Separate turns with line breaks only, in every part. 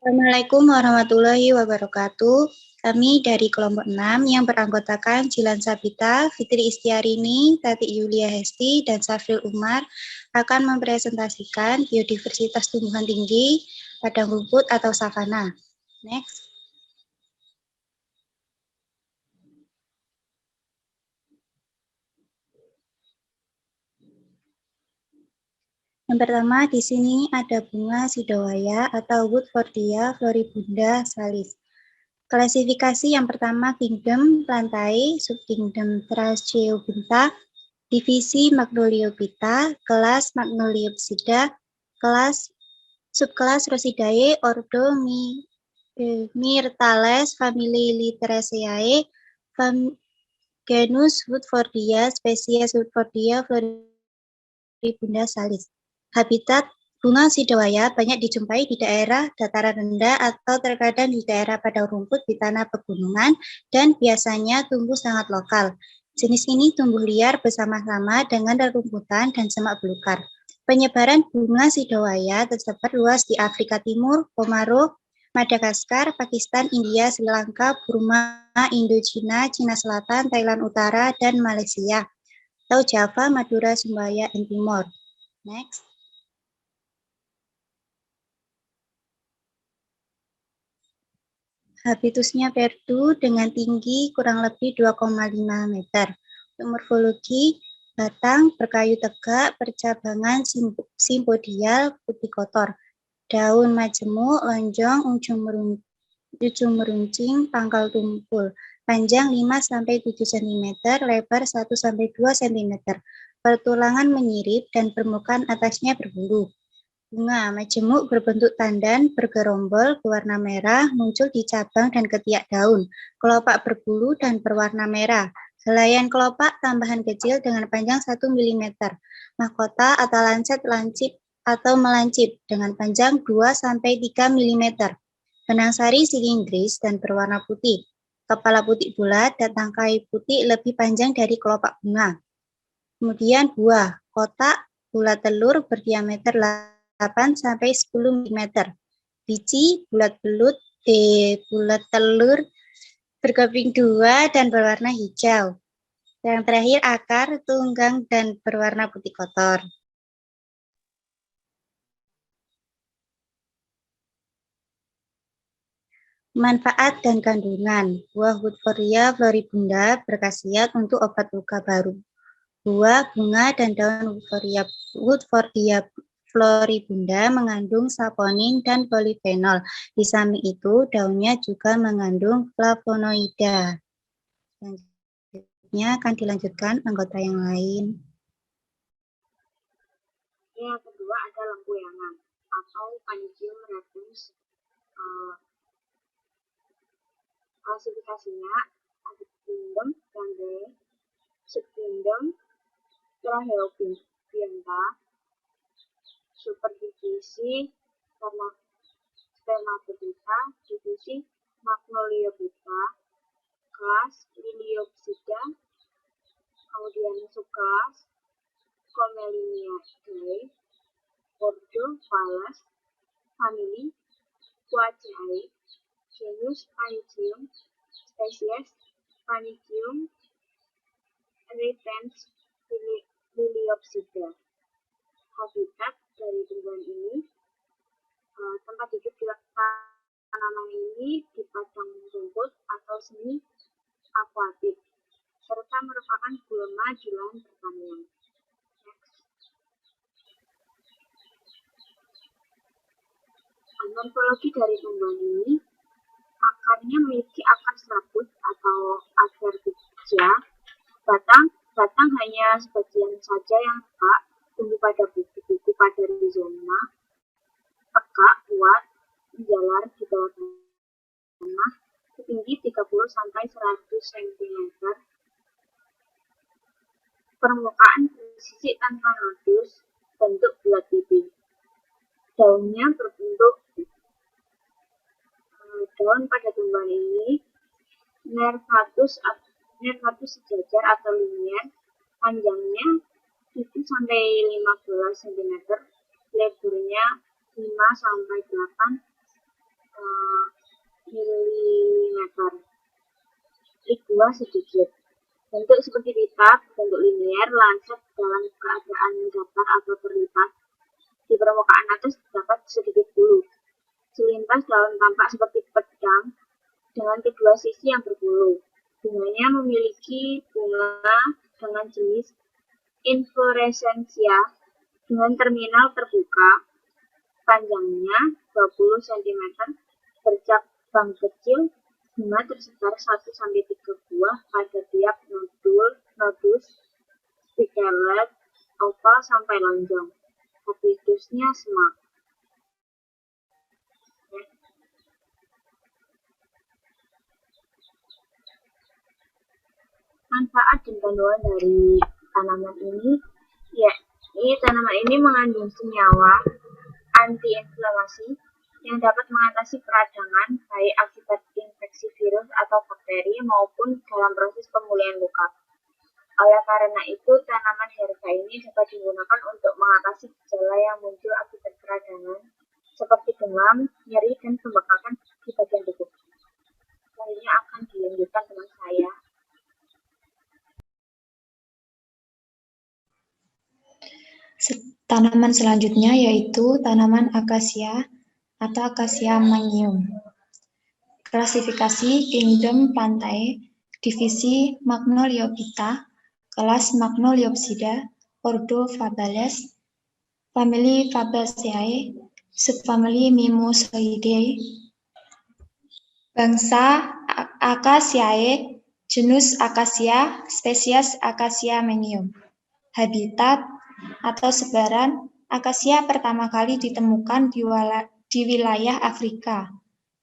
Assalamualaikum warahmatullahi wabarakatuh. Kami dari kelompok 6 yang beranggotakan Jilan Sabita, Fitri Istiarini, Tati Yulia Hesti, dan Safril Umar akan mempresentasikan biodiversitas tumbuhan tinggi, padang rumput atau savana. Next. Yang pertama, di sini ada bunga sidowaya atau Woodfordia floribunda salis. Klasifikasi yang pertama, kingdom Plantae, subkingdom Tracheobintha, divisi Magnoliophyta, kelas Magnoliopsida, kelas subkelas Rosidae, ordo Myrtales, famili Literaceae, genus Woodfordia, spesies Woodfordia floribunda salis. Habitat bunga sidowaya banyak dijumpai di daerah dataran rendah atau terkadang di daerah padang rumput di tanah pegunungan dan biasanya tumbuh sangat lokal. Jenis ini tumbuh liar bersama-sama dengan rerumputan dan semak belukar. Penyebaran bunga sidowaya tersebar luas di Afrika Timur, Komoro, Madagaskar, Pakistan, India, Sri Lanka, Burma, Indochina, Cina Selatan, Thailand Utara, dan Malaysia, atau Java, Madura, Sumbawa, dan Timor. Next. Habitusnya perdu dengan tinggi kurang lebih 2,5 meter. Morfologi batang berkayu tegak, percabangan simpodial putih kotor. Daun majemuk, lonjong, ujung meruncing, pangkal tumpul. Panjang 5-7 cm, lebar 1-2 cm. Pertulangan menyirip dan permukaan atasnya berbulu. Bunga majemuk berbentuk tandan, bergerombol, berwarna merah, muncul di cabang dan ketiak daun. Kelopak berbulu dan berwarna merah. Helaian kelopak tambahan kecil dengan panjang 1 mm. Mahkota atau lancet lancip atau melancip dengan panjang 2-3 mm. Benang sari silindris dan berwarna putih. Kepala putih bulat dan tangkai putih lebih panjang dari kelopak bunga. Kemudian buah, kotak, bulat telur berdiameter 8-10 mm. Biji bulat telur berkeping 2 dan berwarna hijau. Yang terakhir akar, tunggang dan berwarna putih kotor. Manfaat dan kandungan. Buah Woodfordia floribunda berkhasiat untuk obat luka baru. Buah, bunga, dan daun Woodfordia floribunda mengandung saponin dan polifenol. Di samping itu, daunnya juga mengandung flavonoida. Selanjutnya akan dilanjutkan anggota yang lain.
Yang kedua ada lempuyangan atau Panidium repens. Klasifikasinya ada kingdom Plantae, subkingdom Tracheobintha, superdivisi Spermatophyta, divisi Magnoliophyta, kelas Liliopsida, kemudian subkelas Commelinidae, ordo Phales, famili Poaceae, genus Panidium, spesies Panidium repens Liliopsida. Habitat dari tumbuhan ini, tempat hidup di tanaman ini di padang rumput atau semi akuatik, serta merupakan gulma di lahan pertanian. Morfologi dari tumbuhan ini, akarnya memiliki akar serabut atau akar beja. Batang hanya sebagian saja yang tegak, tumbuh pada buku-buku pada rizoma, tegak, kuat, menjalar di bawah tanah, setinggi 30-100 cm. Permukaan bersisik tanpa nodus, bentuk bulat pipi. Daunnya berbentuk daun pada tumbuhan ini nervatus sejajar atau linier, panjangnya 7-15 cm, lebarnya sampai 8 mm. Trik 2 sedikit. Bentuk seperti pita, bentuk linier, lancet dalam keadaan datar atau terlipat. Di permukaan atas terdapat sedikit bulu. Selintas daun tampak seperti pedang dengan kedua sisi yang berbulu. Bunganya memiliki bunga dengan jenis inflorescentia dengan terminal terbuka, panjangnya 20 cm, bercabang kecil, bunga tersebar 1-3 buah pada tiap nodus, spikelet, oval sampai lonjong. Habitusnya semak. Manfaat dan kandungan dari tanaman ini, tanaman ini mengandung senyawa antiinflamasi yang dapat mengatasi peradangan baik akibat infeksi virus atau bakteri maupun dalam proses pemulihan luka. Oleh karena itu, tanaman herba ini dapat digunakan untuk mengatasi gejala yang muncul akibat peradangan seperti demam, nyeri, dan pembekakan di bagian tubuh. Selanjutnya akan dilanjutkan teman saya.
Tanaman selanjutnya yaitu tanaman akasia atau Acacia magnium. Klasifikasi Kingdom Plantae, divisi Magnoliophyta, kelas Magnoliopsida, ordo Fabales, famili Fabaceae, subfamili Mimosoideae, bangsa Acaciae, genus Acacia, spesies Acacia magnium. Habitat atau sebaran, akasia pertama kali ditemukan di wilayah Afrika.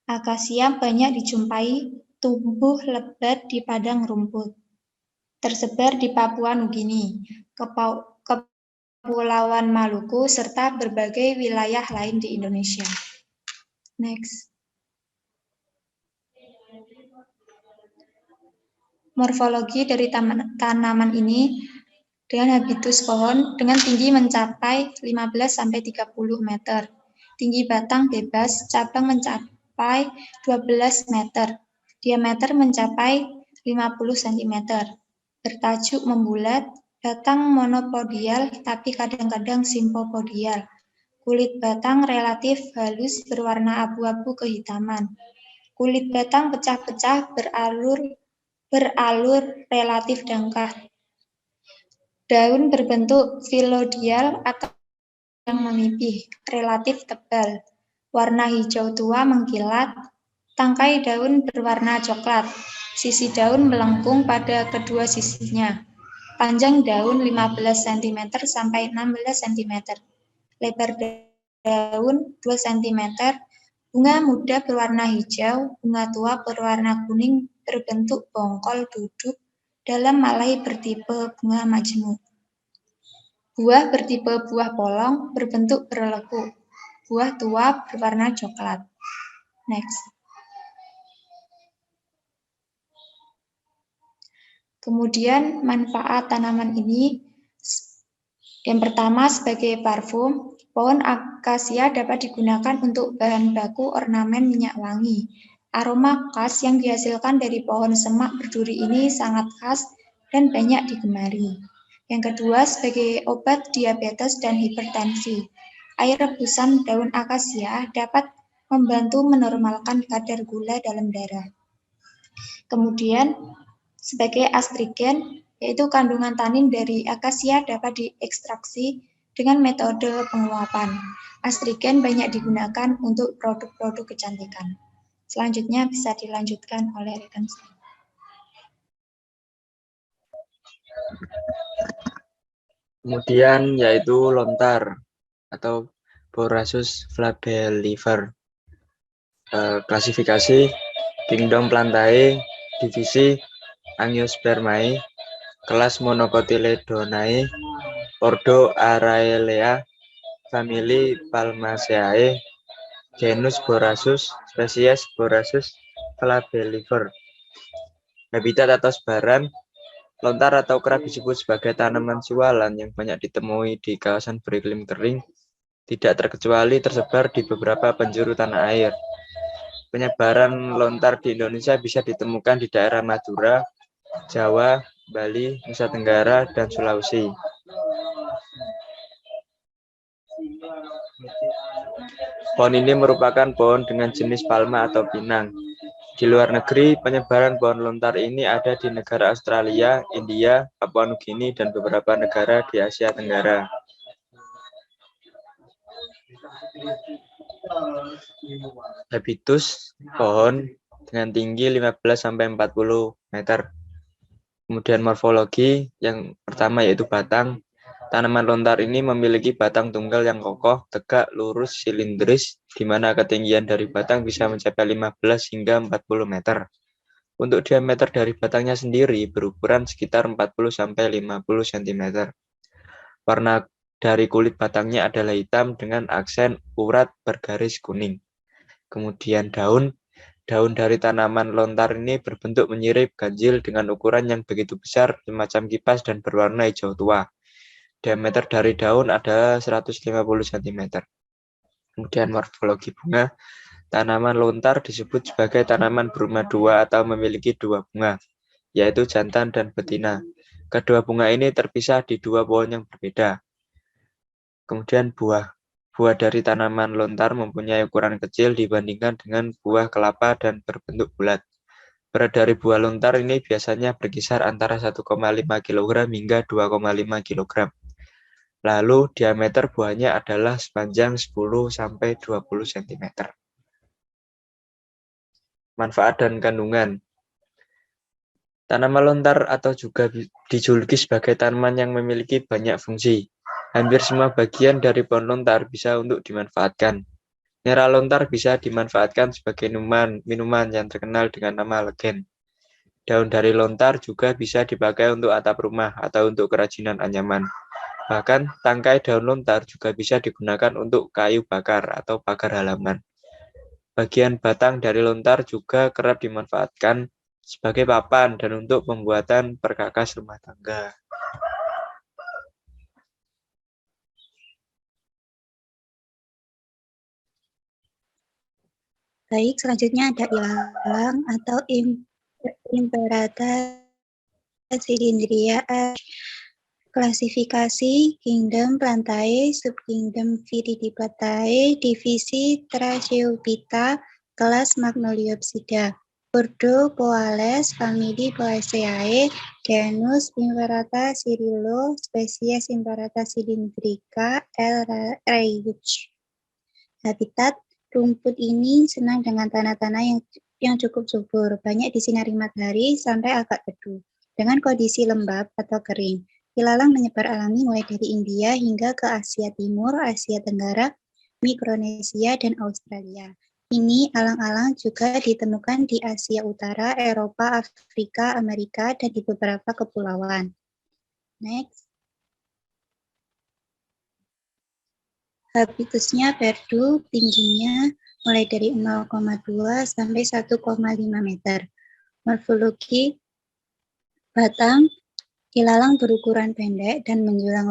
Akasia banyak dijumpai tumbuh lebat di padang rumput. Tersebar di Papua Nugini, Kepulauan Maluku, serta berbagai wilayah lain di Indonesia. Next. Morfologi dari tanaman ini dengan habitus pohon dengan tinggi mencapai 15-30 meter. Tinggi batang bebas, cabang mencapai 12 meter. Diameter mencapai 50 cm. Bertajuk membulat, batang monopodial tapi kadang-kadang simpopodial. Kulit batang relatif halus berwarna abu-abu kehitaman. Kulit batang pecah-pecah beralur relatif dangkal. Daun berbentuk filodial atau yang memipih, relatif tebal. Warna hijau tua mengkilat. Tangkai daun berwarna coklat. Sisi daun melengkung pada kedua sisinya. Panjang daun 15 cm sampai 16 cm. Lebar daun 2 cm. Bunga muda berwarna hijau, bunga tua berwarna kuning berbentuk bongkol duduk dalam malai bertipe bunga majemuk. Buah bertipe buah polong berbentuk berlekuk. Buah tua berwarna coklat. Next. Kemudian manfaat tanaman ini, yang pertama sebagai parfum, pohon akasia dapat digunakan untuk bahan baku ornamen minyak wangi. Aroma khas yang dihasilkan dari pohon semak berduri ini sangat khas dan banyak digemari. Yang kedua, sebagai obat diabetes dan hipertensi. Air rebusan daun akasia dapat membantu menormalkan kadar gula dalam darah. Kemudian, sebagai astrigen, yaitu kandungan tanin dari akasia dapat diekstraksi dengan metode penguapan. Astrigen banyak digunakan untuk produk-produk kecantikan. Selanjutnya bisa dilanjutkan oleh rekan saya.
Kemudian yaitu lontar atau Borassus flabellifer. Klasifikasi Kingdom Plantae, divisi Angiospermae, kelas Monocotyledonae, ordo Araelea, famili Palmaceae, genus Borassus, spesies Borassus flabellifer. Habitat atau sebaran, lontar atau kerap disebut sebagai tanaman sualan yang banyak ditemui di kawasan beriklim kering tidak terkecuali tersebar di beberapa penjuru tanah air. Penyebaran lontar di Indonesia bisa ditemukan di daerah Madura, Jawa, Bali, Nusa Tenggara, dan Sulawesi. Pohon ini merupakan pohon dengan jenis palma atau pinang. Di luar negeri, penyebaran pohon lontar ini ada di negara Australia, India, Papua Nugini, dan beberapa negara di Asia Tenggara. Habitus pohon dengan tinggi 15-40 meter. Kemudian morfologi, yang pertama yaitu batang. Tanaman lontar ini memiliki batang tunggal yang kokoh, tegak, lurus, silindris, di mana ketinggian dari batang bisa mencapai 15 hingga 40 meter. Untuk diameter dari batangnya sendiri berukuran sekitar 40-50 cm. Warna dari kulit batangnya adalah hitam dengan aksen urat bergaris kuning. Kemudian daun dari tanaman lontar ini berbentuk menyirip, ganjil dengan ukuran yang begitu besar, semacam kipas dan berwarna hijau tua. Diameter dari daun adalah 150 cm. Kemudian morfologi bunga. Tanaman lontar disebut sebagai tanaman berumah dua atau memiliki dua bunga, yaitu jantan dan betina. Kedua bunga ini terpisah di dua pohon yang berbeda. Kemudian buah. Buah dari tanaman lontar mempunyai ukuran kecil dibandingkan dengan buah kelapa dan berbentuk bulat. Berat dari buah lontar ini biasanya berkisar antara 1,5 kg hingga 2,5 kg. Lalu diameter buahnya adalah sepanjang 10-20 cm. Manfaat dan kandungan. Tanaman lontar atau juga dijuluki sebagai tanaman yang memiliki banyak fungsi. Hampir semua bagian dari pohon lontar bisa untuk dimanfaatkan. Nira lontar bisa dimanfaatkan sebagai minuman yang terkenal dengan nama legen. Daun dari lontar juga bisa dipakai untuk atap rumah atau untuk kerajinan anyaman. Bahkan tangkai daun lontar juga bisa digunakan untuk kayu bakar atau pagar halaman. Bagian batang dari lontar juga kerap dimanfaatkan sebagai papan dan untuk pembuatan perkakas rumah tangga.
Baik, selanjutnya ada ilalang atau Imperata cylindria. Klasifikasi Kingdom Plantae, Subkingdom Viridiplantae, Divisi Tracheobita, kelas Magnoliopsida, Ordo Poales, famili Poaceae, genus Imperata Cirillo, spesies Imperata cylindrica, L. Rayuch. Habitat rumput ini senang dengan tanah-tanah yang cukup subur, banyak disinari matahari sampai agak teduh, dengan kondisi lembab atau kering. Ilalang menyebar alami mulai dari India hingga ke Asia Timur, Asia Tenggara, Mikronesia, dan Australia. Ini alang-alang juga ditemukan di Asia Utara, Eropa, Afrika, Amerika, dan di beberapa kepulauan. Next. Habitusnya perdu, tingginya mulai dari 0,2 sampai 1,5 meter. Morfologi batang, ilalang berukuran pendek dan menjulang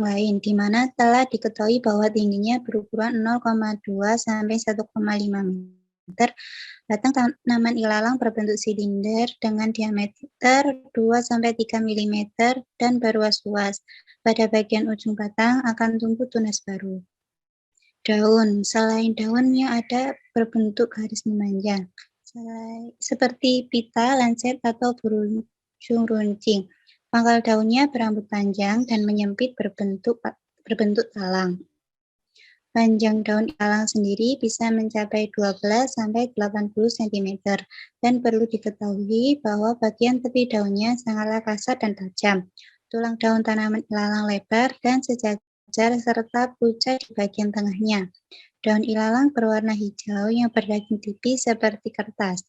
lain, di mana telah diketahui bahwa tingginya berukuran 0,2 sampai 1,5 meter. Batang tanaman ilalang berbentuk silinder dengan diameter 2-3 mm dan berluas-luas. Pada bagian ujung batang akan tumbuh tunas baru. Daun, selain daunnya ada berbentuk garis memanjang, seperti pita, lancet, atau berujung runcing. Pangkal daunnya berambut panjang dan menyempit berbentuk talang. Panjang daun ilalang sendiri bisa mencapai 12-80 cm dan perlu diketahui bahwa bagian tepi daunnya sangatlah kasar dan tajam. Tulang daun tanaman ilalang lebar dan sejajar serta pucat di bagian tengahnya. Daun ilalang berwarna hijau yang berdaging tipis seperti kertas.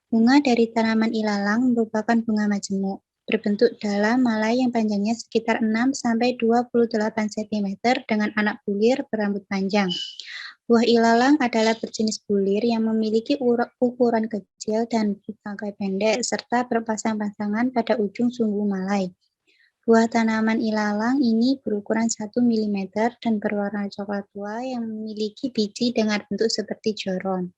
Bunga dari tanaman ilalang merupakan bunga majemuk, berbentuk dalam malai yang panjangnya sekitar 6-28 cm dengan anak bulir berambut panjang. Buah ilalang adalah berjenis bulir yang memiliki ukuran kecil dan tangkai pendek serta berpasang-pasangan pada ujung sumbu malai. Buah tanaman ilalang ini berukuran 1 mm dan berwarna coklat tua yang memiliki biji dengan bentuk seperti joron.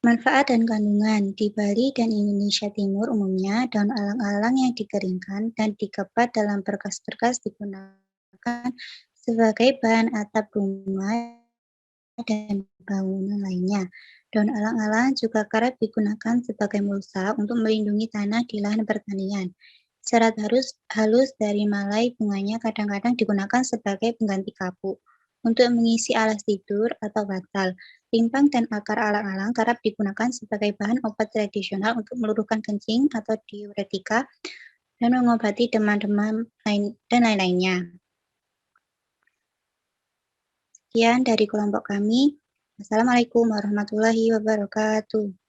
Manfaat dan kandungan. Di Bali dan Indonesia Timur umumnya, daun alang-alang yang dikeringkan dan dikepat dalam berkas-berkas digunakan sebagai bahan atap rumah dan bangunan lainnya. Daun alang-alang juga kerap digunakan sebagai mulsa untuk melindungi tanah di lahan pertanian. Serat halus dari malai bunganya kadang-kadang digunakan sebagai pengganti kapuk. Untuk mengisi alas tidur atau bantal, timpang dan akar alang-alang kerap digunakan sebagai bahan obat tradisional untuk meluruhkan kencing atau diuretika dan mengobati demam-demam dan lain-lainnya. Sekian dari kelompok kami. Wassalamualaikum warahmatullahi wabarakatuh.